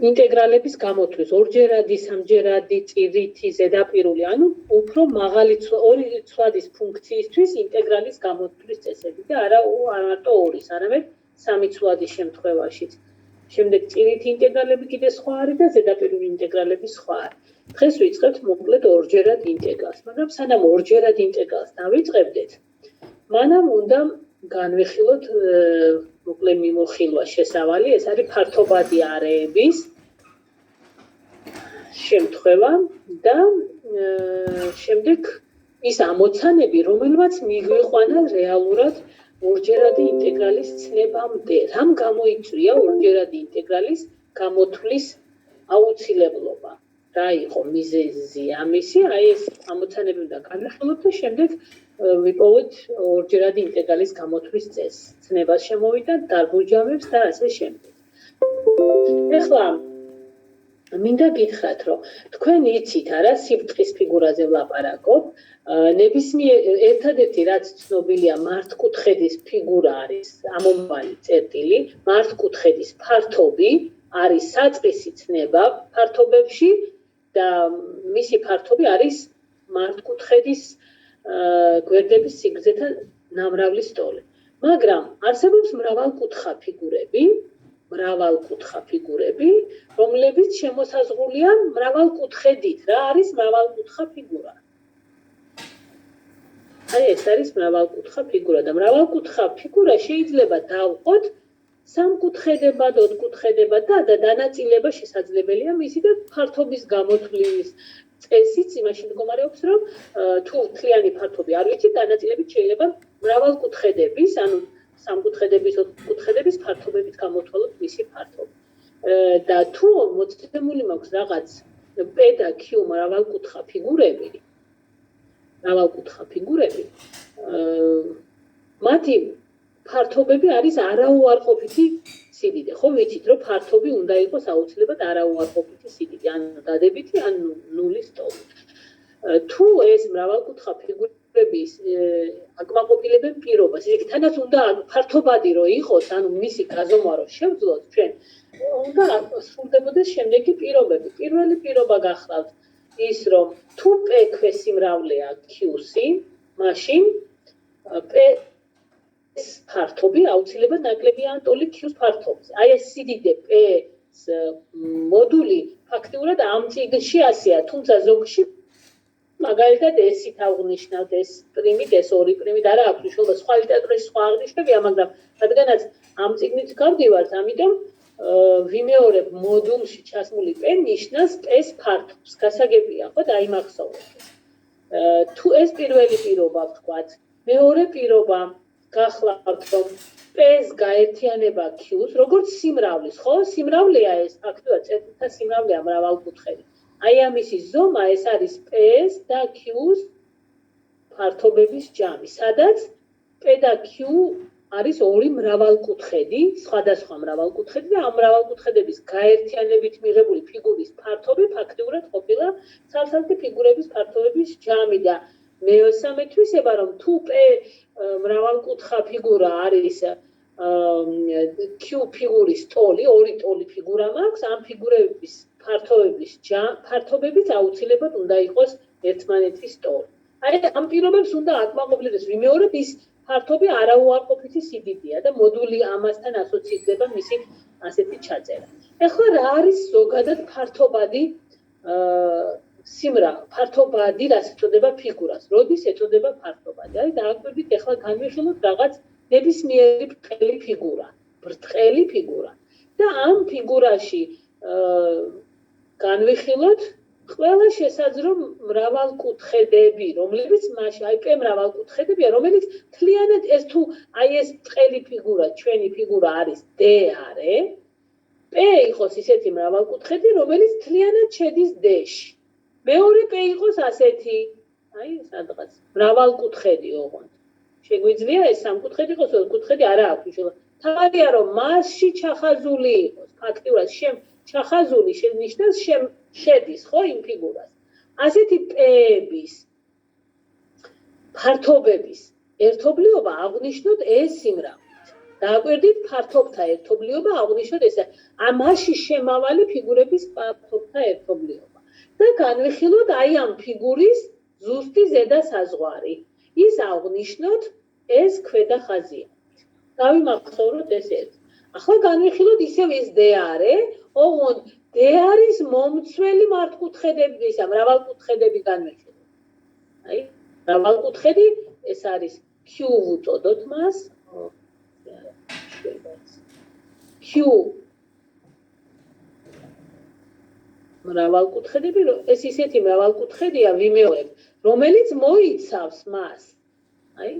ინტეგრალების გამოთვლის ორჯერადი, სამჯერადი, წირითი, ზედაპირული, ანუ უფრო მაღალი ორი ცვადის ფუნქციისთვის ინტეგრალის გამოთვლის წესები და არა მარტო ორის, არამედ სამი ცვადის შემთხვევაშიც. შემდეგ წირითი ინტეგრალები კიდე სხვა არის და ზედაპირული ინტეგრალები სხვა არის. დღეს ვიწყებთ მოკლედ ორჯერად ინტეგრალს, მაგრამ სანამ ორჯერად ინტეგრალს დავიწყებდეთ, მანამ უნდა განვიხილოთ მოკლე მიმოხილვა შესავალი, ეს არის ფართობადი არეების შემთხვევა და შემდეგ ის ამოცანები, რომელმაც მიგვიყვანა რეალურად ორჯერადი ინტეგრალის ცნებამდე. რამ გამოიწვია ორჯერადი ინტეგრალის გამოთვლის აუცილებლობა? რა იყო მიზეზი ამისი? აი ეს ამოცანები უნდა განვიხილოთ და შემდეგ ვიპოვოთ ორჯერადი ინტეგრალის გამოთვლის წესს. ცნებას შემოვიდათ, დარგუჯამებს და ასე შემდეგ. ეხლა მინდა გითხრათ, რომ თქვენ იცით არა, სიბრტყის ფიგურაზე ვლაპარაკობ. ნებისმიერ ერთადერთი რაც ცნობილია მართკუთხედის ფიგურა არის ამომავალი წერტილი, მართკუთხედის ფართობი არის საწყისი ცნება ფართობებში და მისი ფართობი არის მართკუთხედის გვერდების სიგრძეთა ნამრავლის ტოლი. მაგრამ არსებობს მრავალკუთხა ფიგურები, რომლებიც შემოსაზღვრულია მრავალკუთხედით. რა არის მრავალკუთხა ფიგურა? აი ეს არის მრავალკუთხა ფიგურა და მრავალკუთხა ფიგურა შეიძლება დავყოთ სამკუთხედებად, ოთხკუთხედებად და დანაწილება შესაძლებელია მისი და ფართობის გამოთვლის წესიც იმაში მდგომარეობს, რომ თუ მთლიანი ფართობი არ ვიცით, დანაწილებით შეიძლება მრავალკუთხედების, ანუ სამკუთხედების, ოთხკუთხედების ფართობებით გამოთვალოთ მისი ფართობი. და თუ მოცემული მაქვს რაღაც P და Q მრავალკუთხა ფიგურები, მათი ფართობები არის არაუარყოფითი სიდიდე. ხო ვიცით, რომ ფართობი უნდა იყოს აუცილებლად არაუარყოფითი სიდიდე, ან დადებითი, ან ნულის ტოლი. თუ ეს მრავალკუთხა ფიგურების აკმაყოფილებენ პირობას, ისე თანაც უნდა ფართობადი რო იყოს, ანუ მისი გაზომვა რო შევძლოთ ჩვენ, უნდა სრულდებოდეს შემდეგი პირობები. პირველი პირობა გახლავთ ის, რომ თუ P ქვესიმრავლეა QC, მაშინ P-ის ფართობი აუცილებლად ნაკლებია ტოლი Q-ის ფართობზე. აი ეს სიდიდე P-ის მოდული ფაქტიურად ამ წიგნში ასეა, თუმცა ზოგში მაგალითად ესით აღნიშნავთ, ეს პრიმით, ეს ორი პრიმით, არა აქვს მნიშვნელობა, სხვა ლიტერატურაში სხვა აღნიშნებია, მაგრამ რადგანაც ამ წიგნით გავდივართ, ამიტომ ვიმეორებ მოდულში ჩასმული P ნიშნავს P-ის ფართობს. გასაგებია, ხო, დაიმახსოვრეთ. თუ ეს პირველი პირობა ვთქვათ, მეორე პირობა გახლავთ, რომ P-ის გაერთიანება Q-ს, როგორც სიმრავლის, ხო? სიმრავლეა ეს, ფაქტობრივად წერტილთა სიმრავლეა მრავალკუთხედი. აი ამისი ზომა ეს არის P-ის და Q-ის ფართობების ჯამი, სადაც P და Q არის ორი მრავალკუთხედი, სხვადასხვა მრავალკუთხედი და ამ მრავალკუთხედების გაერთიანებით მიღებული ფიგურის ფართობი ფაქტიურად ყოფილა ცალ-ცალკე ფიგურების ფართობების ჯამი და მესამე თვისება, რომ თუ P მრავალკუთხა ფიგურა არის Q ფიგურის ტოლი, ორი ტოლი ფიგურა მაქვს, ამ ფიგურების ფართობებიც აუცილებლად უნდა იყოს ერთმანეთის ტოლი. აი ამ პირობებს უნდა აკმაყოფილდეს, ვიმეორებ ის ფართობი არაუარყოფითი სიდიდეა და მოდული ამასთან ასოცირდება მისი ასეთი ჩაწერა. ეხლა რა არის ზოგადად ფართობადი ფართობადი რას ეწოდება ფიგურას? როდის ეწოდება ფართობადი? აი დააკვირდით, ეხლა განვიხილოთ რაღაც ნებისმიერი ბრტყელი ფიგურა. და ამ ფიგურაში განვიხილოთ ყველა შესაძლო მრავალკუთხედები, რომლებიც მაშინ აი P მრავალკუთხედებია, რომელიც მთლიანად ეს თუ აი ეს ბრტყელი ფიგურა, ჩვენი ფიგურა არის D არე, P იყოს ისეთი მრავალკუთხედი, რომელიც მთლიანად შედის D-ში. მეორე P იყოს ასეთი, აი სადღაც მრავალკუთხედი ოღონდ. შეგვიძლია ეს სამკუთხედი იყოს, ოთხკუთხედი არა აქვს მნიშვნელობა. თავარია რომ მასში ჩახაზული იყოს, ფაქტიურად ჩახაზული შენიშნავს შედის, ხო, იმ ფიგურას. ასეთი P-ების ფართობების ერთობლიობა აღნიშნოთ ეს სიმრავლით. დააკვირდით ფართობთა ერთობლიობა, აღვნიშნოთ ესე. ამაში შემავალი ფიგურების ფართობთა ერთობლიობა. და განვიხილოთ აი ამ ფიგურის ზუსტი ზედა საზღვარი. ის აღვნიშნოთ ეს ქვედა ხაზია. დავიმახსოვროთ ეს ერთ. ახლა განვიხილოთ ისევ ეს D არე, ოღონდ D არის მომცველი მართკუთხედები, ისა მრავალკუთხედები განვიხილოთ. აი, მრავალკუთხედი ეს არის Q ვუწოდოთ მას. Q მრავალკუთხედები, ეს ისეთი მრავალკუთხედია ვიმეორებ, რომელიც მოიცავს მას. აი,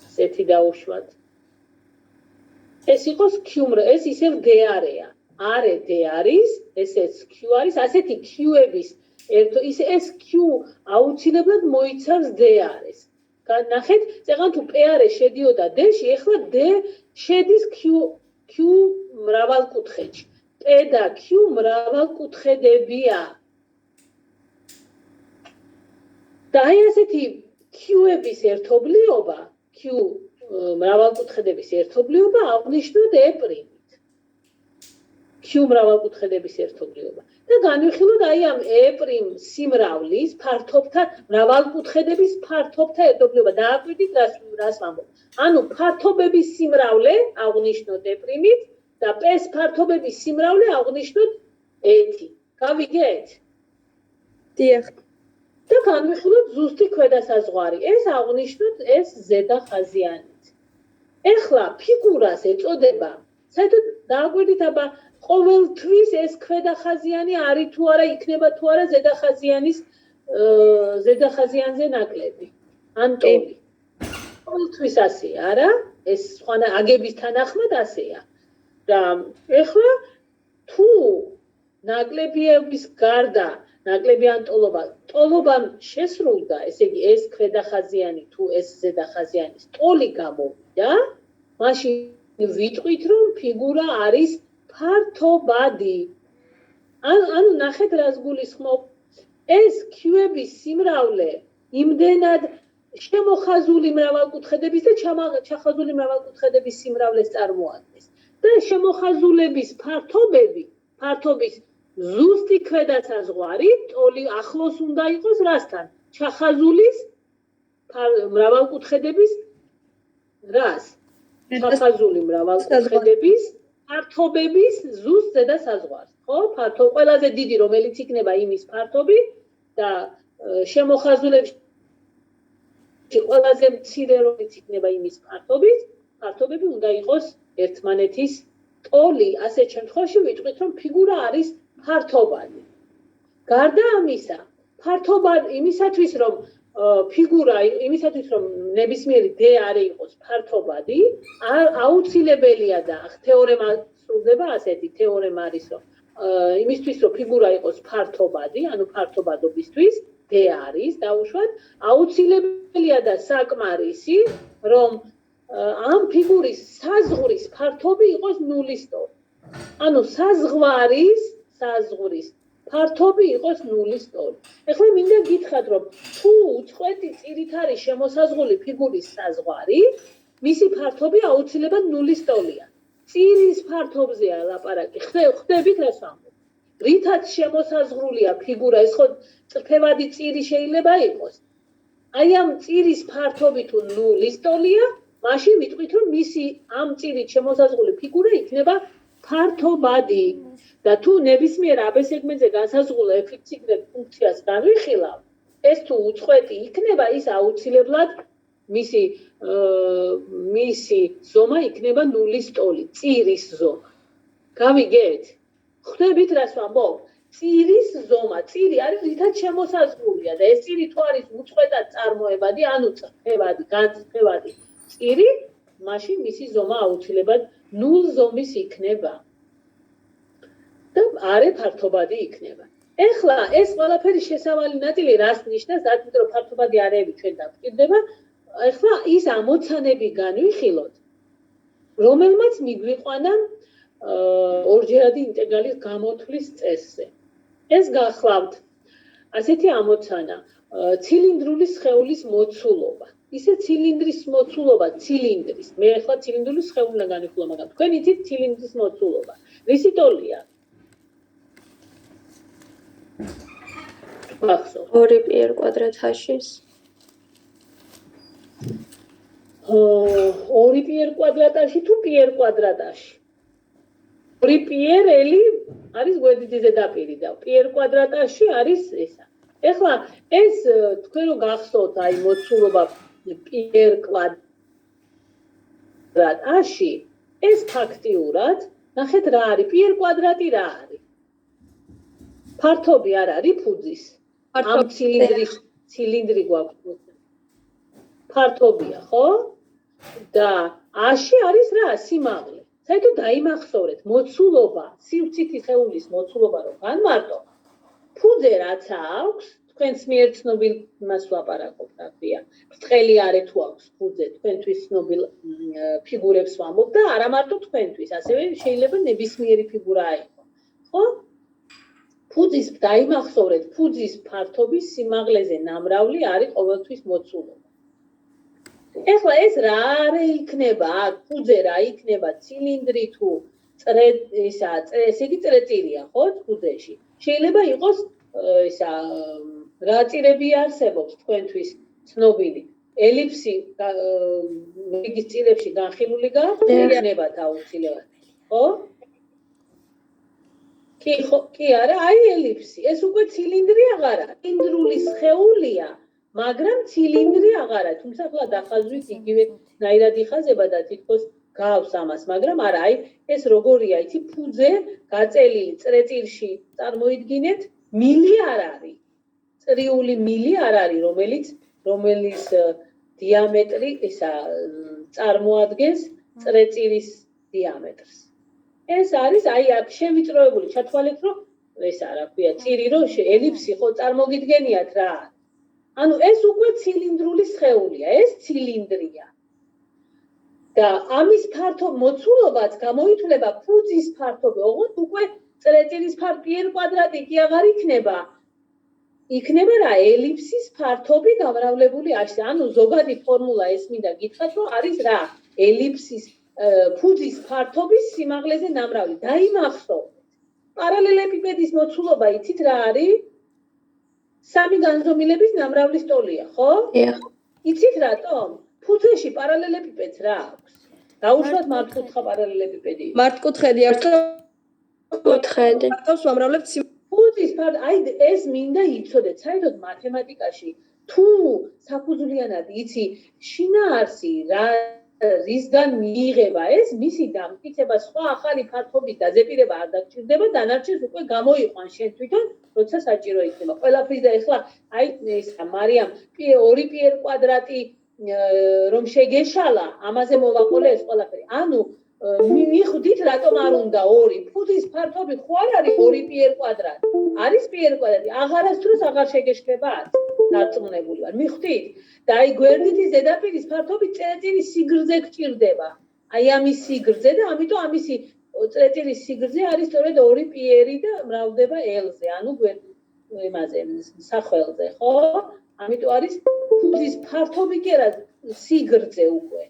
ესეთი დაუშვათ. ეს იყოს Q, ეს ისევ D არეა. არე D არის, ესეც Q არის, ასეთი Q-ების ეს Q აუცილებლად მოიცავს D არეს. ნახეთ, წეგან თუ P არე შედიოდა D-ში, ეხლა D შედის Q მრავალკუთხედში. P და Q მრავალკუთხედებია. და აი ასეთი Q-ების ერთობლიობა, Q მრავალკუთხედების ერთობლიობა აღვნიშნოთ E'. Q მრავალკუთხედების ერთობლიობა. და განვიხილოთ აი ამ E' სიმრავლის ფართობთა მრავალკუთხედების ფართობთა ერთობლიობა. დააკვირდით რას ვამბობ. ანუ ფართობების სიმრავლე აღვნიშნოთ E'-ით და P-ს ფართობების სიმრავლე აღვნიშნოთ 1. გავიგეთ? დიახ. და განვიხილოთ ზუსტი ქვედა საზღვარი. ეს აღვნიშნოთ ეს ზედა ხაზიანით. ეხლა ფიგურას ეწოდება, საერთოდ დააკვირდით აბა ყოველთვის ეს ქვედა ხაზიანი არის თუ არა, იქნება თუ არა ზედა ხაზიანზე ნაკლები. ან ტოლი. ყოველთვის ასეა, არა? ეს სხვა აგების თანახმად ასეა. და ეხლა თუ ნაკლებიების გარდა ნაკლებიან ტოლობამ შესრულდა, ესე იგი ეს ქვედა ხაზიანი თუ ეს ზედა ხაზიანის ტოლი გამოვიდა, მაშინ ვიტყვით რომ ფიგურა არის ფართობადი. ანუ ნახეთ რას გულისხმობ. ეს Q-ების სიმრავლე იმდენად შემოხაზული მრავალკუთხედების და ჩახაზული მრავალკუთხედების სიმრავლეს წარმოადგენს. და შემოხაზულების ფართობის ზუსტი ქვედა საზღვარი ტოლი ახლოს უნდა იყოს რასთან? ჩახაზულის მრავალკუთხედების რას? ჩახაზული მრავალკუთხედების ფართობების ზუსტ ზედა საზღვარს, ხო? ყველაზე დიდი რომელიც იქნება იმის ფართობი და შემოხაზულებში ყველაზე მცირე რომელიც იქნება იმის ფართობები უნდა იყოს ერთმანეთის ტოლი. ასეთ შემთხვევაში ვიტყვით რომ ფიგურა არის ფართობადი. გარდა ამისა, ფართობადი იმისათვის რომ ნებისმიერი D არე იყოს ფართობადი, აუცილებელია და თეორემა სრულდება ასეთი თეორემა არის რომ იმისთვის რომ ფიგურა იყოს ფართობადი, ანუ ფართობადობისთვის D არის დაუშვათ, აუცილებელია და საკმარისი რომ ამ ფიგურის საზღვრის ფართობი იყოს 0-ის ტოლი. ანუ საზღვრის ფართობი იყოს 0-ის ტოლი. ეხლა მინდა გითხრათ რომ თუ უწყვეტი წირით არის შემოსაზღვრული ფიგურის საზღვარი, მისი ფართობი აუცილებლად 0-ის ტოლია. წირის ფართობზეა ლაპარაკი. ხვდებით რას ვამბობ? რითაც შემოსაზღვრულია ფიგურა, ეს ხო წრფევადი წირი შეიძლება იყოს. აი ამ წირის ფართობი თუ 0-ის ტოლია, მაშინ ვიტყვით რომ მისი ამ წირით შემოსაზღვრული ფიგურა იქნება ფართობადი. და თუ ნებისმიერ აბესეგმენტზე განსაზღვრულ f(x)-იგრე ფუნქციას განვიხილავ, ეს თუ უწყვეტი იქნება, ის აუცილებლად მისი ზომა იქნება 0-ის ტოლი, წირის ზომა. გავიგეთ? ხვდებით რას ვამბობ? წირის ზომა, წირი არის რითაც შემოსაზღვრულია და ეს წირი თუ არის უწყვეტად წარმოებადი, ანუ წრფევადი, განწრფევადი წირი, მაშინ მისი ზომა აუცილებლად 0 ზომის იქნება. და არე ფართობადი იქნება. ეხლა ეს ყველაფერი შესავალი ნაწილი რას ნიშნავს? იმიტომ რომ ფართობადი არეები ჩვენ დავჭირდება, ეხლა ის ამოცანები განვიხილოთ, რომელმაც მიგვიყვანა ორჯერადი ინტეგრალის გამოთვლის წესზე. ეს გახლავთ ასეთი ამოცანა, ცილინდრული სხეულის მოცულობა. ისე ცილინდრის მოცულობა, ცილინდრის. მე ახლა ცილინდრული სხეულიდან განვიხილო, მაგრამ თქვენ იცით ცილინდრის მოცულობა. რისი ტოლია? ახსოვს. 2 პი-რ კვადრატ ჰ-ის. 2 პი-რ კვადრატაში თუ პი-რ კვადრატაში? 2 პი-ელი არის გვერდითი ზედაპირი და პი-რ კვადრატაში არის ესა. ეხლა ეს თქვენ რო გახსოვთ აი მოცულობა პი-რ კვადრატაში ეს ფაქტიურად ნახეთ რა არის პი-რ კვადრატი რა არის? ფართობი არ არის ფუძის. ამ ცილინდრი გვაქვს. ფართობია, ხო? და აში არის რა? სიმაღლე. საერთოდ დაიმახსოვრეთ, მოცულობა, სივრცითი სხეულის მოცულობა რო განმარტო, ფუძე რაც აქვს, თქვენს მიერ ცნობილ იმას ვაპარაკობ, რა ქვია, ბრტყელი არე თუ აქვს ფუძე, თქვენთვის ცნობილ ფიგურებს ვამბობ და არა მარტო თქვენთვის, ასევე შეიძლება ნებისმიერი ფიგურა აიღო. ხო? ფუძის დაიმახსოვრეთ, ფუძის ფართობის სიმაღლეზე ნამრავლი არის ყოველთვის მოცულობა. ეხლა ეს რა არე იქნება, ფუძე რა იქნება, ცილინდრი თუ ესე იგი წრეწირია, ხო, ფუძეში. შეიძლება იყოს ისა რა წირები არსებობს თქვენთვის ცნობილი. ელიფსი რიგის წირებში განხილული იქნება აუცილებლად, ხო? კი არა, აი ელიფსი. ეს უკვე ცილინდრი აღარა, ცილინდრული სხეულია. მაგრამ ცილინდრი აღარა, თუმცა ახლა დახაზვით იგივე ნაირად იხაზება და თითქოს გავს ამას, მაგრამ არა, აი ეს როგორია, იცი, ფუძე გაწელილი წრეწირში წარმოიდგინეთ, მილი არ არის. წრიული მილი არ არის, რომელიც დიამეტრი ისა წარმოადგენს წრეწირის დიამეტრს. ეს არის აი აქ შევიწროებული, ჩათვალეთ, რომ ესა რა ქვია, წირი რო ელიფსი ხო წარმოგიდგენიათ რა. ანუ ეს უკვე ცილინდრული სხეულია, ეს ცილინდრია. და ამის ფართო მოცულობაც გამოითვლება ფუძის ფართობი, ოღონდ უკვე წრეწირის პი-რ კვადრატი კი აღარ იქნება. იქნება რა, ელიფსის ფართობი გამრავლებული აშზე. ანუ ზოგადი ფორმულა ეს მინდა გითხრათ, რომ არის რა, ელიფსის ფუძის ფართობის სიმაღლეზე ნამრავლი. დაიმახსოვრეთ. პარალელეპიპედის მოცულობა იცით რა არის? სამი განზომილების ნამრავლის ტოლია, ხო? დიახ. იცით რატომ? ფუძეში პარალელეპიპედს რა აქვს? დაუშვათ მართკუთხა პარალელეპიპედი. მართკუთხედი აქვს და კუთხედი. მარტავს ვამრავლებთ ფუძის აი ეს მინდა იცოდეთ, საერთოდ მათემატიკაში თუ საფუძვლიანად იცი შინაარსი რა რისგან მიიღება ეს მისი დამტკიცება სხვა ახალი ფართობის დაზეპირება არ დაგჭირდება, დანარჩენს უკვე გამოიყვან შენ თვითონ, როცა საჭირო იქნება. ყველაფრის და ეხლა აი ეს მარიამ 2 პი-რ კვადრატი რომ შეგეშალა, ამაზე მოვაყოლე ეს ყველაფერი. ანუ მიხვდით რატომ არ უნდა 2? ფუძის ფართობი ხო არ არის 2 პი-რ კვადრატი. არის პი-რ კვადრატი, აღარასდროს აღარ შეგეშლება არც. დარწმუნებული ვარ. მიხვდით? და აი გვერდითი ზედაპირის ფართობი წრეწირის სიგრძე გჭირდება. აი ამის სიგრძე და ამიტომ ამისი წრეწირის სიგრძე არის სწორედ 2 პი-რი და მრავლდება L-ზე, ანუ იმაზე სახელზე, ხო? ამიტომ არის ფუძის ფართობი კი არა, სიგრძე უკვე.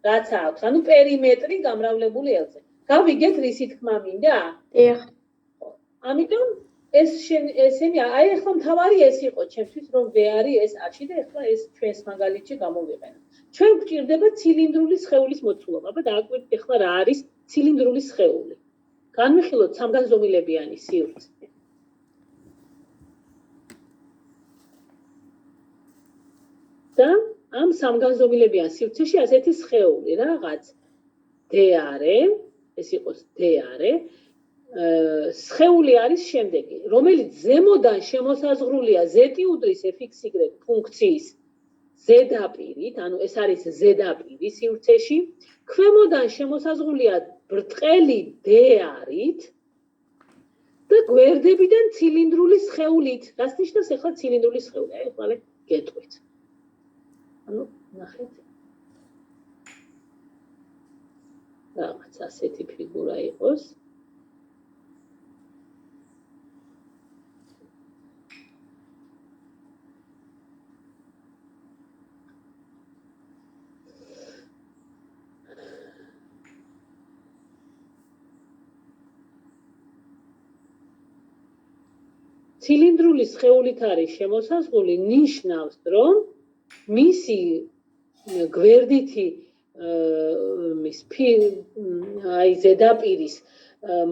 რაც აქვს, ანუ პერიმეტრი გამრავლებული L-ზე. გავიგეთ რისი თქმა მინდა? დიახ. ამიტომ ესენი აი ახლა მთავარი ეს იყო ჩემთვის რომ ვე არის ეს აში და ახლა ეს ჩვენს მაგალითში გამოვიყენოთ. ჩვენ გვჭირდება ცილინდრული სხეულის მოცულობა. აბა დააკვირდით ახლა რა არის ცილინდრული სხეული. განვიხილოთ სამგანზომილებიანი სივრცე. და ამ სამგანზომილებიან სივრცეში ასეთი სხეული რაღაც D არე, ეს იყოს D არე. სხეული არის შემდეგი, რომელიც ზემოდან შემოსაზღვრულია z-უდრის fx-y ფუნქციის ზედაპირით, ანუ ეს არის ზედაპირი სივრცეში, ქვემოდან შემოსაზღვრულია ბრტყელი d-არით და გვერდებიდან ცილინდრული სხეულით. რას ნიშნავს ახლა ცილინდრული სხეული? აი ახლა გეტყვით. ანუ ნახეთ. რაღაც ასეთი ფიგურა იყოს. ცილინდრული სხეულით არის შემოსაზღვრული, ნიშნავს, რომ მისი გვერდითი აი ზედაპირის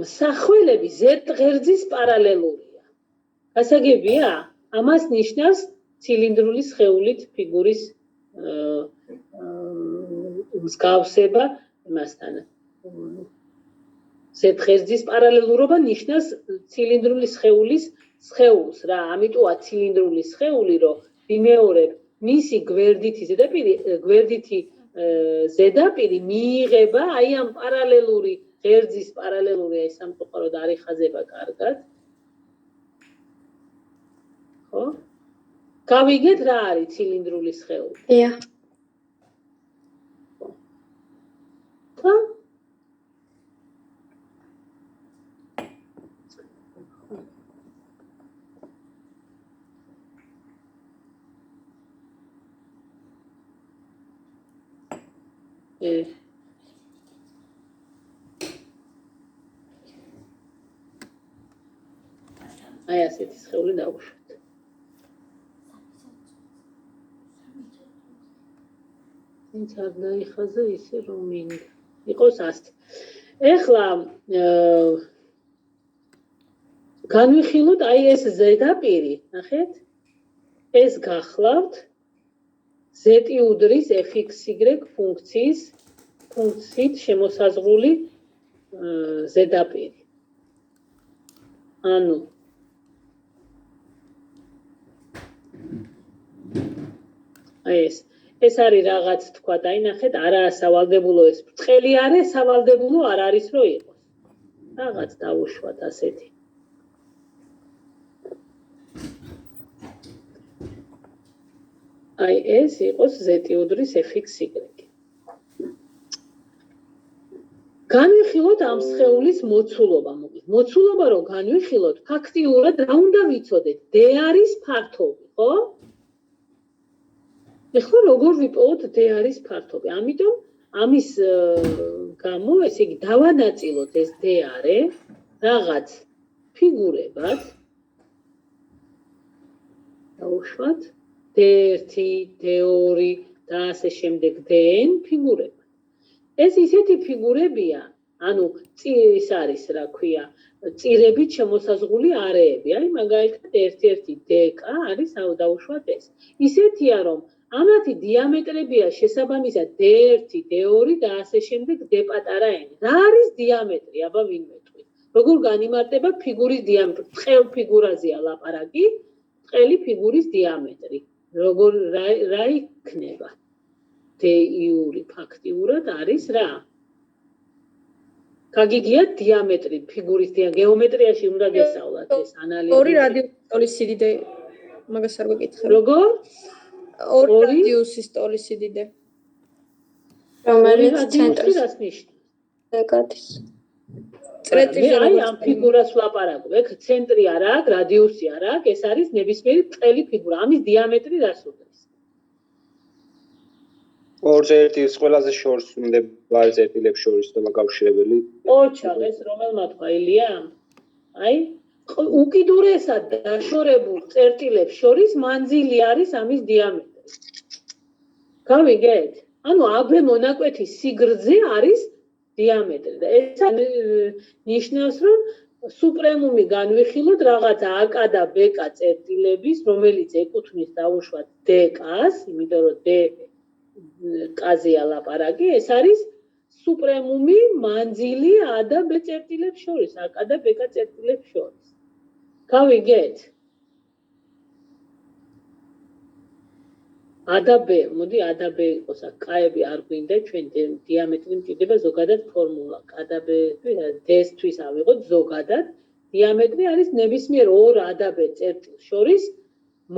მსახველები Z ღერძის პარალელურია. გასაგებია? ამას ნიშნავს ცილინდრული სხეულით ფიგურის მსგავსება იმასთან. Z ღერძის პარალელურობა ნიშნავს ცილინდრული სხეულის სხეულს რა. ამიტომა ცილინდრული სხეული, რომ ვიმეორებ, მისი გვერდითი ზედაპირი მიიღება აი ამ პარალელური ღერძის პარალელური აი სამწუხაროდ არ იხაზება კარგად. ხო? გავიგეთ რა არის ცილინდრული სხეული? დიახ. ხო? აი ასეთი სხეული დავუშვათ. ვინც არ დაიხაზა ისე რომ მინდა. იყოს ასე. ეხლა განვიხილოთ აი ეს ზედაპირი, ნახეთ? ეს გახლავთ z უდრის fxy ფუნქციით შემოსაზღვრული ზედაპირი. ანუ აი ეს არის რაღაც თქვა და ნახეთ, არაა სავალდებულო ეს ბრტყელი არის, სავალდებულო არ არის რომ იყოს. რაღაც დავუშვათ ასეთი. აი ეს იყოს z უდრის fxy. განვიხილოთ ამ სხეულის მოცულობა. მოცულობა რომ განვიხილოთ, ფაქტიურად რა უნდა ვიცოდეთ? d არის ფართობი, ხო? ეხლა როგორ ვიპოვოთ d არის ფართობი? ამიტომ ამის გამო, ესე იგი, დავანაწილოთ ეს d არის რაღაც ფიგურებად. დავუშვათ d1, d2 და ასე შემდეგ dn ფიგურებად. ეს ისეთი ფიგურებია, ანუ ის არის, რა ქვია, წირებით შემოსაზღვრული არეები. აი, მაგალითად, ერთ-ერთი dk არის, დავუშვათ ეს. ისეთია, რომ ამათი დიამეტრებია შესაბამისად d1, d2 და ასე შემდეგ d პატარა n. რა არის დიამეტრი? აბა ვინ მეტყვით? როგორ განიმარტება ფიგურის დიამეტრი? ბრტყელ ფიგურაზეა ლაპარაკი, ბრტყელი ფიგურის დიამეტრი. როგორ რა იქნება? d-იური ფაქტიურად არის რა? გაგიგიათ დიამეტრი ფიგურის გეომეტრიაში უნდა გესწავლათ ეს ანალიზი. 2 რადიუსის ტოლის სიდიდე მაგას არ გეკითხები. როგორ? 2 რადიუსის ტოლის სიდიდე. რომელიც ცენტრში რას ნიშნავს? გადის. წრეწირი აი ამ ფიგურას ვლაპარაკობ. ეგ ცენტრი არ აქვს, რადიუსი არ აქვს, ეს არის ნებისმიერი ბრტყელი ფიგურა. ამის დიამეტრი რას უდრის? ორ წერტილს ყველაზე შორს მიმდებარე წერტილებს შორის და მაკავშირებელი. ოჩაღ ეს რომელმა თქვა ილია? აი უკიდურესად დაშორებულ წერტილებს შორის მანძილი არის ამის დიამეტრი. გავიგეთ? ანუ აქვე მონაკვეთის სიგრძე არის დიამეტრი და ეს ნიშნავს, რომ სუპრემუმი განვიხილოთ რაღაც AK და BK წერტილების, რომელიც ეკუთვნის დავუშვათ DK-ს, იმიტომ რომ DK-ზეა ლაპარაკი, ეს არის სუპრემუმი მანძილი A და B წერტილებს შორის, AK და BK წერტილებს შორის. გავიგეთ? A და B, მოდი A და B იყოს, კაები არ გვინდა, ჩვენ დიამეტრი მჭირდება ზოგადად ფორმულა. A და B D-თვის ავიღოთ ზოგადად. დიამეტრი არის ნებისმიერ ორ A და B წერტილს შორის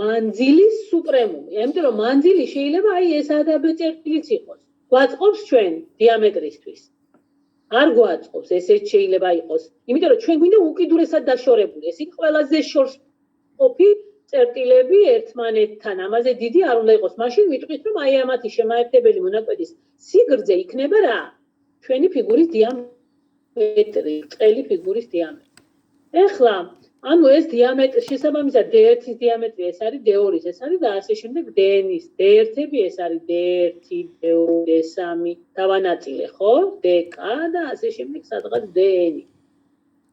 მანძილის სუპრემუმი. იმიტომ რომ მანძილი შეიძლება აი ეს A და B წერტილიც იყოს. გვაწყობს ჩვენ დიამეტრისთვის. არ გვაწყობს, ესეც შეიძლება იყოს. იმიტომ რომ ჩვენ გვინდა უკიდურესად დაშორებული. ეს იქ ყველაზე შორს ყოფი წერტილები ერთმანეთთან ამაზე დიდი არ უნდა იყოს. მაშინ ვიტყვით, რომ აი ამათი შემაერთებელი მონაკვეთის სიგრძე იქნება რა? ჩვენი ფიგურის დიამეტრი, ბრტყელი ფიგურის დიამეტრი. ეხლა ანუ ეს დიამეტრი შესაბამისად D1-ის დიამეტრი ეს არის D2-ის ეს არის და ასე შემდეგ DN-ის D1-ები ეს არის D1, D2, D3 დავანაწილე, ხო? DK და ასე შემდეგ სადღაც DN-ი.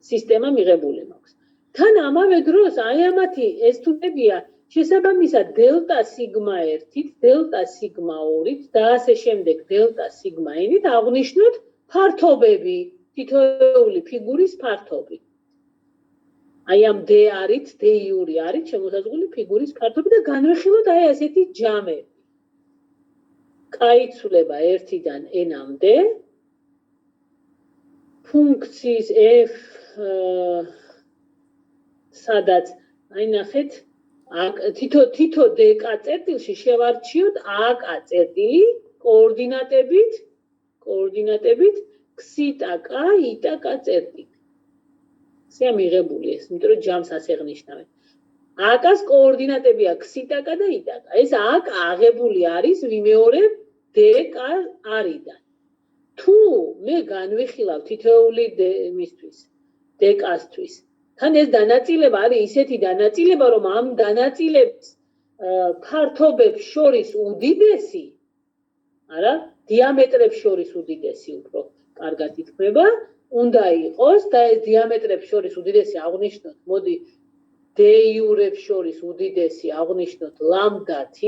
სისტემა მიღებული მაქვს. თან ამავე დროს აი ამათი ეს თუნებია შესაბამისად დელტა სიგმა 1-ით, დელტა სიგმა 2-ით და ასე შემდეგ დელტა სიგმა n-ით აღნიშნოთ ფართობები, თითოეული ფიგურის ფართობი. აი ამ D არით, D-იური არით შემოსაზღვრული ფიგურის ფართობი და განვიხილოთ აი ასეთი ჯამები. K-იცვლება 1-დან n-მდე, ფუნქციის f სადაც აი ნახეთ თითო dk წერტილში შევარჩიოთ ak წერტილი კოორდინატებით xk იტაკა წერტილი. ესე მიღებული ეს, იმიტომ რომ ჯამს ასე ღნიშნავენ. ak-ს კოორდინატებია xitaka და იტაკა. ეს ak აღებული არის ვიმეორებ dk r-დან. თუ მე განვიხილავ თითოეული მისთვის dk-სთვის თან ეს დანაწილება არის ისეთი დანაწილება, რომ ამ დანაწილების ფართობებს შორის უდიდესი, არა, დიამეტრებს შორის უდიდესი უფრო კარგად ითქმება, უნდა იყოს და ეს დიამეტრებს შორის უდიდესი აღნიშნოთ, მოდი D-იურებს შორის უდიდესი აღნიშნოთ ლამბდა T,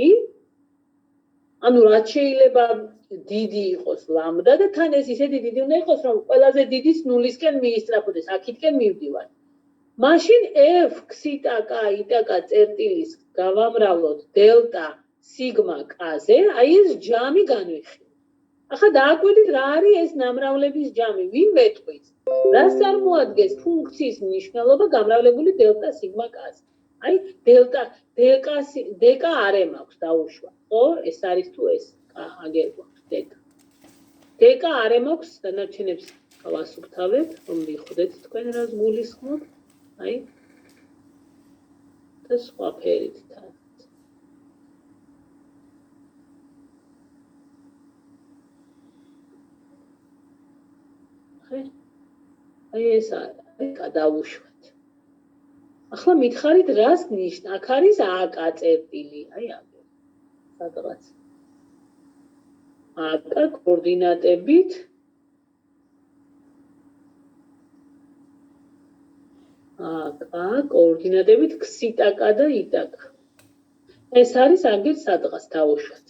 ანუ რაც შეიძლება დიდი იყოს ლამბდა და თან ეს ისეთი დიდი უნდა იყოს, რომ ყველაზე დიდის ნულისკენ მიისწრაფოდეს, აქეთკენ მივდივარ. მაშინ f xitk იტაკა წერტილის გავამრავლოთ დელტა სიგმა k-ზე, აი ეს ჯამი განვიხილოთ. ახლა დააკვირდით რა არის ეს ნამრავლების ჯამი, ვინ მეტყვის? რას წარმოადგენს ფუნქციის მნიშვნელობა გამრავლებული დელტა სიგმა k-ზე? აი dk არ მაქვს დაუშვა, ხო? ეს არის თუ ეს აგერ გვაქვს dk. dk არ მაქვს, დანარჩენებს გავასუფთავებ, რომ მიხვდეთ თქვენ რას გულისხმობ. აი და სხვა ფერით თან. აი ეს არის გადავუშვათ. ახლა მითხარით რას ნიშნა? აქ არის AK წერტილი, აი აქ. სადღაც. AK კოორდინატებით კოორდინატებით xitaka და itaka. ეს არის აგერ სადღაც დავუშვათ.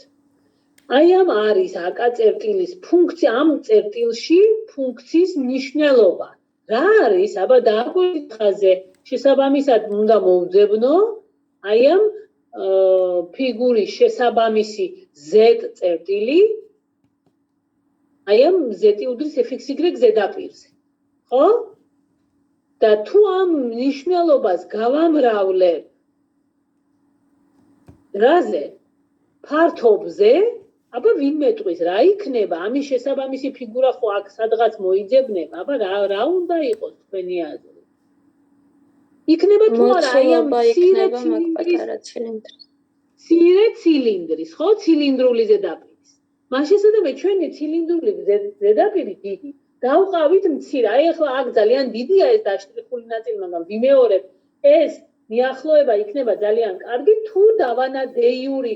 აი ამ არის AK წერტილის ფუნქცია, ამ წერტილში ფუნქციის მნიშვნელობა. რა არის? აბა დააკვირდით ხაზე, შესაბამისად უნდა მოვძებნო აი ამ ფიგურის შესაბამისი z წერტილი, აი ამ z უდრის fxy ზედაპირზე. ხო? და თუ ამ მნიშვნელობას გავამრავლებ რაზე? ფართობზე, აბა ვინ მეტყვის რა იქნება? ამის შესაბამისი ფიგურა ხო აქ სადღაც მოიძებნება, აბა რა უნდა იყოს თქვენი აზრი? იქნება თუ არა აი ამ მცირე ცილინდრის, ხო? ცილინდრული ზედაპირის. მაშინ სადამე ჩვენი ცილინდრული ზედაპირი დიდი დავყავით მცირე. აი ახლა აქ ძალიან დიდია ეს დაშტრიხული ნაწილი, მაგრამ ვიმეორებ ეს მიახლოება იქნება ძალიან კარგი, თუ დავანა D-იური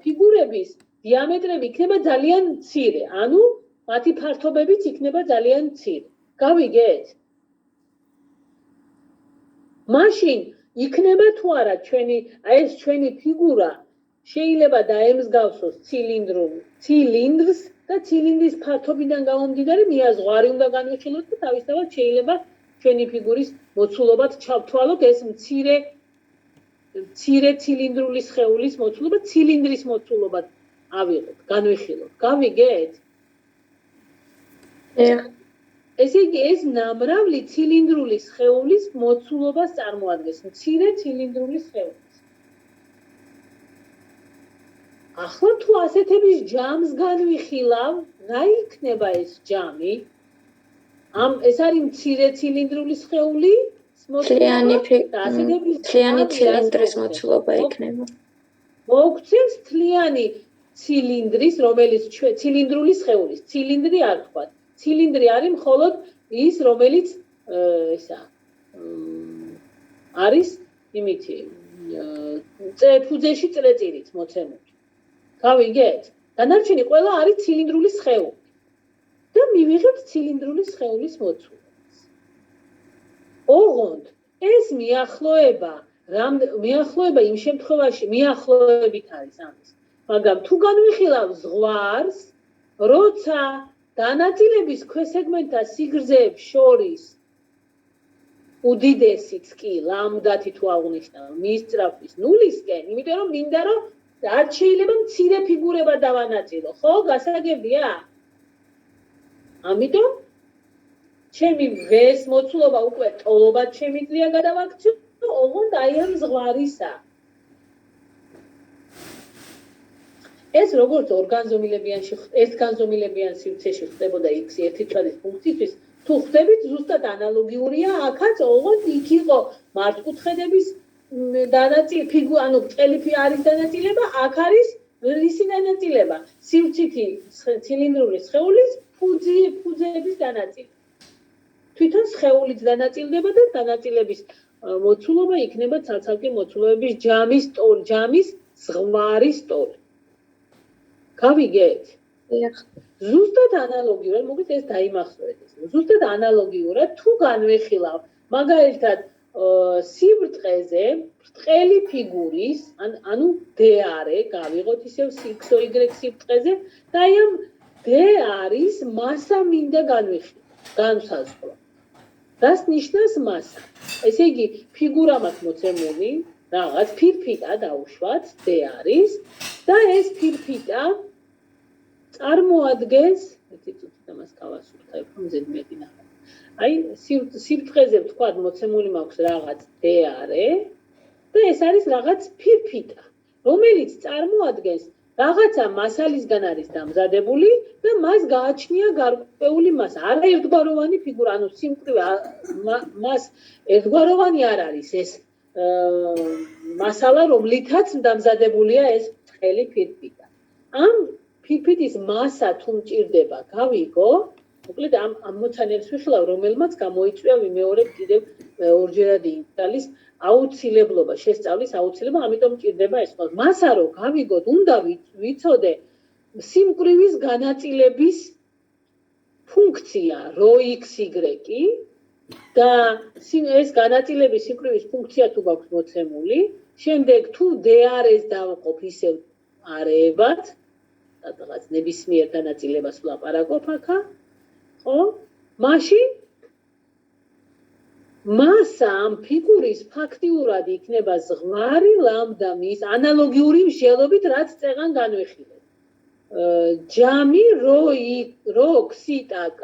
ფიგურების დიამეტრები იქნება ძალიან მცირე, ანუ მათი ფართობებიც იქნება ძალიან მცირე. გავიგეთ? მაშინ იქნება თუ არა ეს ჩვენი ფიგურა შეიძლება დაემსგავსოს ცილინდრს და ცილინდრის ფართობიდან გამომდინარე მიაზღვა არ უნდა განვიხილოთ და თავისთავად შეიძლება ჩვენი ფიგურის მოცულობად ჩავთვალოთ ეს მცირე ცილინდრული სხეულის მოცულობა ცილინდრის მოცულობად ავიღოთ, განვიხილოთ. გავიგეთ? ესე იგი ეს ნამრავლი ცილინდრული სხეულის მოცულობას წარმოადგენს, მცირე ცილინდრული სხეულის. ახლა თუ ასეთების ჯამს განვიხილავ, რა იქნება ეს ჯამი? ეს არის მცირე ცილინდრული სხეული, მთლიანი ცილინდრის მოცულობა იქნება. მოგცემს მთლიანი ცილინდრის, რომელიც ცილინდრული სხეულის, ცილინდრი არ ვთქვათ. ცილინდრი არის მხოლოდ ის, რომელიც არის იმითი ფუძეში წრეწირით მოცემული. გავიგეთ? დანარჩენი ყველა არის ცილინდრული სხეული. და მივიღებთ ცილინდრული სხეულის მოცულობას. ოღონდ ეს მიახლოება იმ შემთხვევაში მიახლოებით არის ამის. მაგრამ თუ განვიხილავ ზღვარს, როცა დანაწილების ქვესეგმენტთა სიგრძეებს შორის უდიდესიც კი ლამდათი თუ აღნიშნავ მისწრაფვის ნულისკენ, იმიტომ რომ მინდა რომ არ შეიძლება მცირე ფიგურება დავანაწილო, ხო? გასაგებია? ამიტომ ჩემი ვეს მოცულობა უკვე ტოლობად შემიძლია გადავაქციო, ოღონდ აი ამ ზღვარისა. ეს როგორც ერთგანზომილებიან სივრცეში ხდებოდა x ერთი წადის ფუნქციისთვის, თუ ხდებით ზუსტად ანალოგიურია, აქაც ოღონდ იქ იყო მართკუთხედების ანუ წელიფი არის დანაწილება, აქ არის რისი დანაწილება? სივრცითი ცილინდრული სხეულის ფუძეების დანაწილება. თვითონ სხეულიც დანაწილდება და დანაწილების მოცულობა იქნება ცალ-ცალკე მოცულობების ჯამის ზღვარის ტოლი. გავიგეთ? ზუსტად ანალოგიურად, მოგეთ ეს დაიმახსოვრეთ. ზუსტად ანალოგიურად თუ განვეხილავ მაგალითად სიბრტყეზე ბრტყელი ფიგურის, ანუ D-არე, გავიღოთ ისევ XY სიბრტყეზე და აი ამ D-არის მასა მინდა განვსაზღვრო. რას ნიშნავს მასა? ესე იგი, ფიგურა მაქვს მოცემული, რაღაც ფირფიტა დაუშვათ, D-არის და ეს ფირფიტა წარმოადგენს, ერთი წუთი ამას გავასურთებ, რომ ზედმეტი ნახო. აი, სიბრტყეზე ვთქვათ, მოცემული მაქვს რაღაც D-არე და ეს არის რაღაც ფირფიტა, რომელიც წარმოადგენს რაღაცა მასალისგან არის დამზადებული და მას გააჩნია გარკვეული მასა. არა ერთგვაროვანი ფიგურა, ანუ სიმკვრივე მას ერთგვაროვანი არ არის ეს მასალა, რომლითაც დამზადებულია ეს ბრტყელი ფირფიტა. ამ ფირფიტის მასა თუ მჭირდება, გავიგო, მოკლედ ამ მოცანებს ვიხილავ, რომელმაც გამოიწვია ვიმეორებ კიდევ ორჯერადი ინტეგრალის აუცილებლობა, შესწავლის აუცილებლობა, ამიტომ მჭირდება ეს ყველა. მასა რო გავიგოთ, უნდა ვიცოდე სიმკვრივის განაწილების ფუნქცია ρxy და ეს განაწილების სიმკვრივის ფუნქცია თუ გაქვს მოცემული, შემდეგ თუ D-არეს დავყოფ ისევ არეებად, რაღაც ნებისმიერ განაწილებას ვლაპარაკობ აქა, ხო? მაშინ მასა ამ ფიგურის ფაქტიურად იქნება ზღვარი ლამდა მის ანალოგიური მსჯელობით, რაც წეღან განვიხილეთ. ჯამი ρ-ქსიტაკ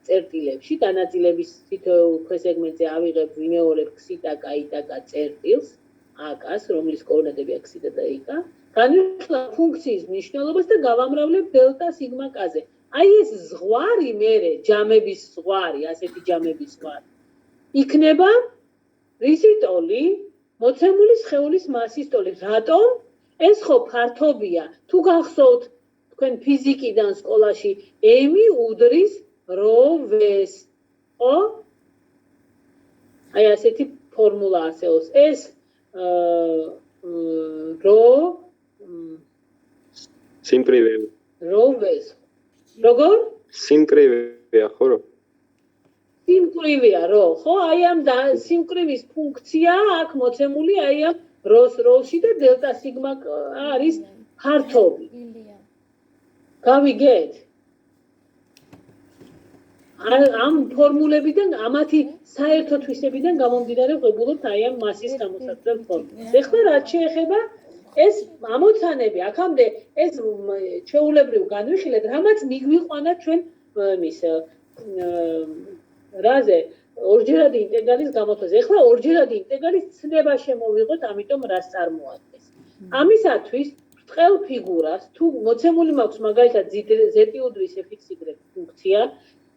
წერტილებში დანაწილების თითოეულ ქვესეგმენტზე ავიღებ ვიმეორებ ქსიტაკ წერტილს, აკას, რომლის კოორდინატებია ქსიტა და იკა, განვიხილავ ფუნქციის მნიშვნელობას და გავამრავლებ დელტა სიგმა კაზე. აი ეს ზღვარი მერე ჯამების ზღვარი, ასეთი ჯამების ზღვარი იქნება რისი ტოლი? მოცემული სხეულის მასის ტოლი. რატომ? ეს ხო ფართობია. თუ გახსოვთ თქვენ ფიზიკიდან სკოლაში m-ი უდრის ρ-ს, ხო? აი ასეთი ფორმულა არსებობს. ეს სიმკვრივეა. ρ-ს. როგორ? სიმკვრივეა, ხო? სიმკვრივეა რო, ხო? აი ამ სიმკვრივის ფუნქცია აქ მოცემული აი ამ როლში და დელტა სიგმა არის ფართობი. გავიგეთ? ამ ფორმულებიდან, ამათი საერთო თვისებიდან გამომდინარე ვღებულობთ აი ამ მასის გამოსაცდელ ფორმულას. ეხლა რაც შეეხება ეს ამოცანები, აქამდე ეს ჩვეულებრივ განვიხილეთ, რამაც მიგვიყვანა ჩვენ მის რაზე ორჯერადი ინტეგრალის გამოთვლაზე. ეხლა ორჯერადი ინტეგრალის ცნება შემოვიღოთ, ამიტომ რას წარმოადგენს. ამისათვის ბრტყელ ფიგურას თუ მოცემული მაქვს მაგალითად z უდრის fxy ფუნქცია,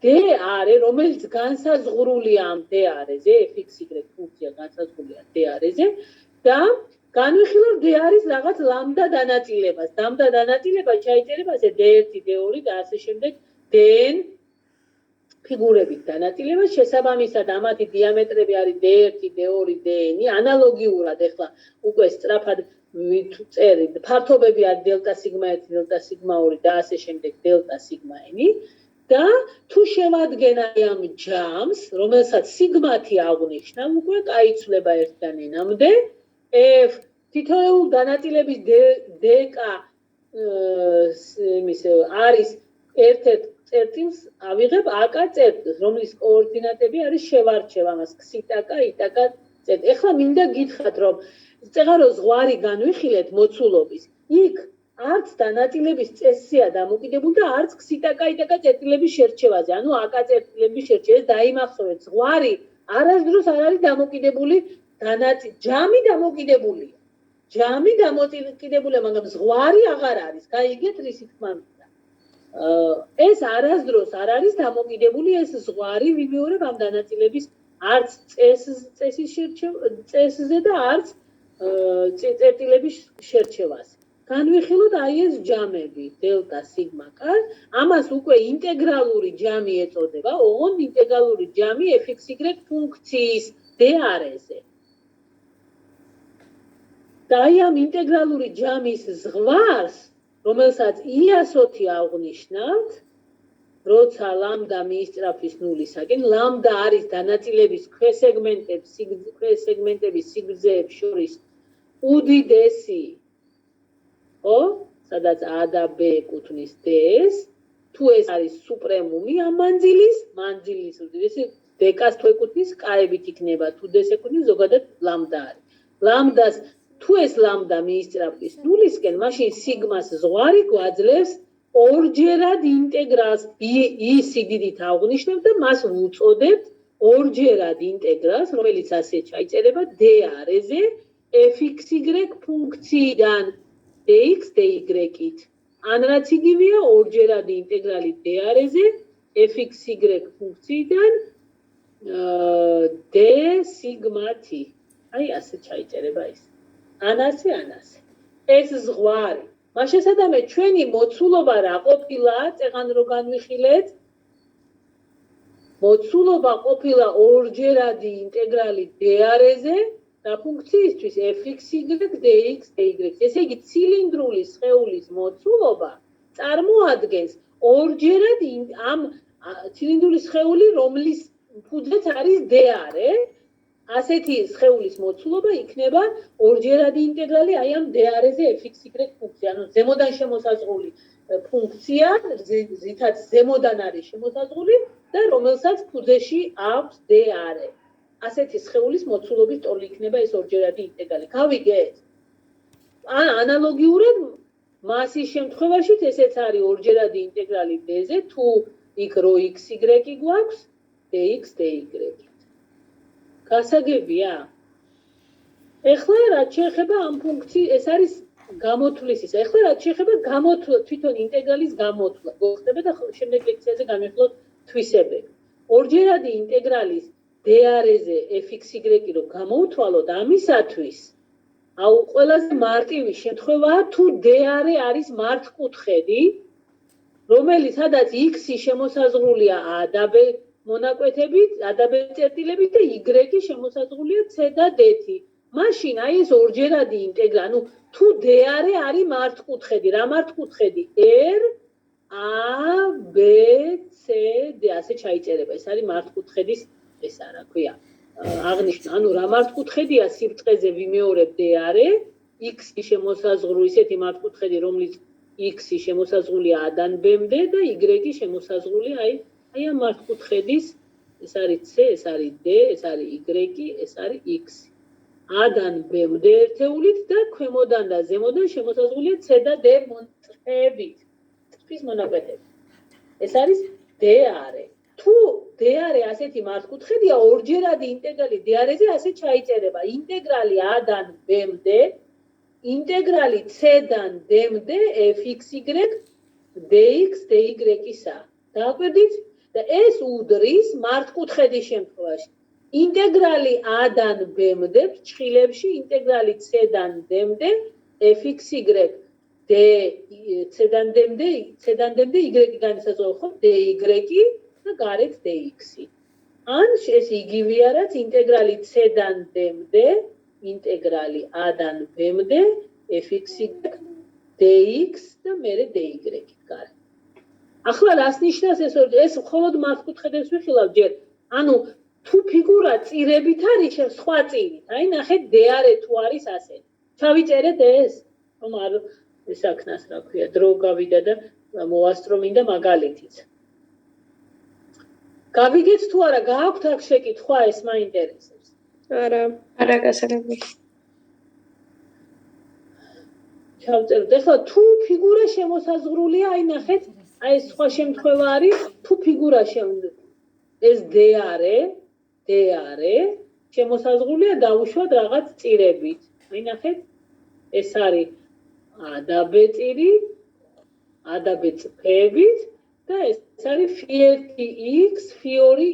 D-არე, რომელიც განსაზღვრულია ამ D-არეზე, fxy ფუნქცია განსაზღვრულია D-არეზე და განვიხილავ D-არის რაღაც ლამდა დანაწილებას. ლამდა დანაწილება ჩაიწერება ასე D1, D2 და ასე შემდეგ dn ფიგურებით დანაწილება შესაბამისად ამათი დიამეტრები არის d1, d2, dn ანალოგიურად ეხლა უკვე სწრაფად წერი ფართობები არის დელტა სიგმა 1, დელტა სიგმა 2 და ასე შემდეგ დელტა სიგმა n და თუ შევადგენ ამ ჯამს რომელსაც სიგმათი აღნიშნავ უკვე გაიცვლება 1-დან n-მდე f თითოეულ დანაწილების dk არის ერთ-ერთ წერტილს ავიღებ AK წერტილს, რომლის კოორდინატები არის შევარჩევ ამას xitk, itk წერტილს. ეხლა მინდა გითხრათ, რომ წეღარო ზღვარი განვიხილეთ მოცულობის. იქ არც დანაწილების წესია დამოკიდებული და არც xitk, itk წერტილების შერჩევაზე. ანუ AK წერტილების შერჩევაზე დაიმახსოვრეთ, ზღვარი არასდროს არ არის დამოკიდებული ჯამი დამოკიდებულია. ჯამი დამოკიდებულია, მაგრამ ზღვარი აღარ არის. გაიგეთ რისი თქმა უნდა. ეს არასდროს არ არის დამოკიდებული ეს ზღვარი ვიმეორებ ამ დანაწილების არც წესზე და არც წერტილების შერჩევაზე. განვიხილოთ აი ეს ჯამები დელტა სიგმა k, ამას უკვე ინტეგრალური ჯამი ეწოდება, ოღონდ ინტეგრალური ჯამი fxy ფუნქციის d არეზე. და აი ამ ინტეგრალური ჯამის ზღვარს რომელსაც I100 აღნიშნავთ, როცა ლამდა მიისწრაფვის ნულისაკენ, ლამდა არის დანაწილების ქვესეგმენტების სიგრძეებს შორის უდიდესი, ხო? სადაც A და B ეკუთვნის DS, თუ ეს არის სუპრემუმი ამ მანძილის უდიდესი დეკას თუ ეკუთვნის კაებით იქნება, თუ DS ეკუთვნის ზოგადად ლამდა არის. ლამდას თუ ეს ლამდა მიისწრაფვის ნულისკენ, მაშინ სიგმას ზღვარი გვაძლევს ორჯერად ინტეგრალს I სიდიდით აღნიშნავ და მას ვუწოდებთ ორჯერად ინტეგრალს, რომელიც ასე ჩაიწერება d არეზე fxy ფუნქციიდან dx dy-ით. ან რაც იგივეა ორჯერად ინტეგრალი d არეზე fxy ფუნქციიდან d სიგმა t. აი ასე ჩაიწერება ის. ანასე. ეს ზღვარი. მას შესაბამე ჩვენი მოცულობა რა ყოფილა, წეღან რო განვიხილეთ. მოცულობა ყოფილა ორჯერადი ინტეგრალი d არეზე და ფუნქციისთვის fxy dx dy. ესე იგი ცილინდრული სხეულის მოცულობა წარმოადგენს ორჯერად ამ ცილინდრული სხეული, რომლის ფუძეც არის d არე. ასეთი სხეულის მოცულობა იქნება ორჯერადი ინტეგრალი აი ამ d არეზე fxy ფუნქცია, ანუ ზემოდან შემოსაზღვრული ფუნქცია, ზითაც ზემოდან არის შემოსაზღვრული და რომელსაც ფუძეში აქვს d არე. ასეთი სხეულის მოცულობის ტოლი იქნება ეს ორჯერადი ინტეგრალი. გავიგეთ? ანალოგიურად მასის შემთხვევაში ესეც არის ორჯერადი ინტეგრალი d-ზე, თუ იქ რო xy გვაქვს, dx dy. გასაგებია? ეხლა რაც შეეხება ამ ფუნქციის, ეს არის გამოთვლისისა. ეხლა რაც შეეხება გამოთვლა, თვითონ ინტეგრალის გამოთვლა. გახდება და შემდეგ ლექციაზე განვიხილოთ თვისებები. ორჯერადი ინტეგრალის d არეზე fxy რო გამოვთვალოთ, ამისათვის აუ ყველაზე მარტივი შემთხვევაა თუ d არე არის მართკუთხედი, რომელიც სადაც x-ი შემოსაზღვრულია a და b მონაკვეთებით, a და b წერტილებით და y-ი შემოსაზღვრულია c და d-ით. მაშინ აი ეს ორჯერადი ინტეგრალი, ანუ თუ d არე არის მართკუთხედი, რა მართკუთხედი? R a b c d ასე ჩაიწერება. ეს არის მართკუთხედის ეს რა ქვია? აღნიშნა, ანუ რა მართკუთხედია სიბრტყეზე ვიმეორებ d არე, x-ი შემოსაზღვრული ისეთი მართკუთხედი, რომლის x-ი შემოსაზღვრულია a-დან b-მდე და y-ი შემოსაზღვრულია აი ამ მართკუთხედის ეს არის c, ეს არის d, ეს არის y, ეს არის x. a-დან b-მდე ერთეულით და ქვემოდან და ზემოდან შემოსაზღვრულია c და d მონწყებით. წრფის მონაკვეთებით. ეს არის d არე. თუ d არე ასეთი მართკუთხედია, ორჯერადი ინტეგრალი d არეზე ასე ჩაიწერება. ინტეგრალი a-დან b-მდე, ინტეგრალი c-დან d-მდე fxy dx dy-ისა. დააკვირდით? და ეს უდრის მართკუთხედის შემთხვევაში. ინტეგრალი a-დან b-მდე ფრჩხილებში, ინტეგრალი c-დან d-მდე fxy d c-დან d-მდე y-ი განისაზღვრება, ხო? dy და გარეთ dx-ი. ან ეს იგივეა, რაც ინტეგრალი c-დან d-მდე, ინტეგრალი a-დან b-მდე, fx-y dx და მერე dy გარეთ. ახლა რას ნიშნავს ეს ორი? ეს მხოლოდ მას კუთხედებს ვიხილავ ჯერ. ანუ თუ ფიგურა წირებით არის სხვა წირით. აი ნახეთ d-არე თუ არის ასე. ჩავიწერეთ ეს? რომ არ ესაქნას რა ქვია, დრო გავიდა და მოვასწრო მინდა მაგალითიც. გავიგეთ თუ არა, გააქვთ აქ შეკითხვა, ეს მაინტერესებს. არა გასაგებია. ჩავწეროთ. ეხლა თუ ფიგურა შემოსაზღვრულია, აი ნახეთ, აი ეს სხვა შემთხვევა არის, თუ ფიგურა ეს d-არე, შემოსაზღვრულია დავუშვათ რაღაც წირებით. აი ნახეთ, ეს არის a და b წირი, a და b წფებით და ეს არის φ1 x, φ2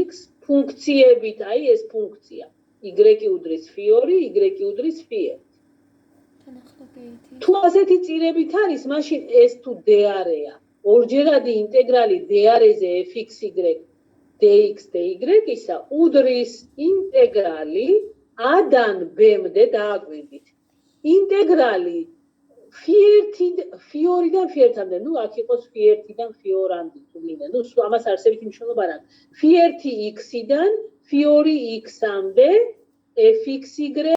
x ფუნქციებით, აი ეს ფუნქცია. y უდრის φ2, y უდრის φ1. თუ ასეთი წირებით არის, მაშინ ეს თუ d-არეა, ორჯერადი ინტეგრალი d-არეზე fxy dx dy-ისა უდრის ინტეგრალი a-დან b-მდე დააკვირდით. ინტეგრალი φ2-დან φ1-მდე, ნუ აქ იყოს φ1-დან φ2-მდე თუ მინდა, ნუ ამას არსებითი მნიშვნელობა არ აქვს. φ1 x-დან φ2 x-მდე fxy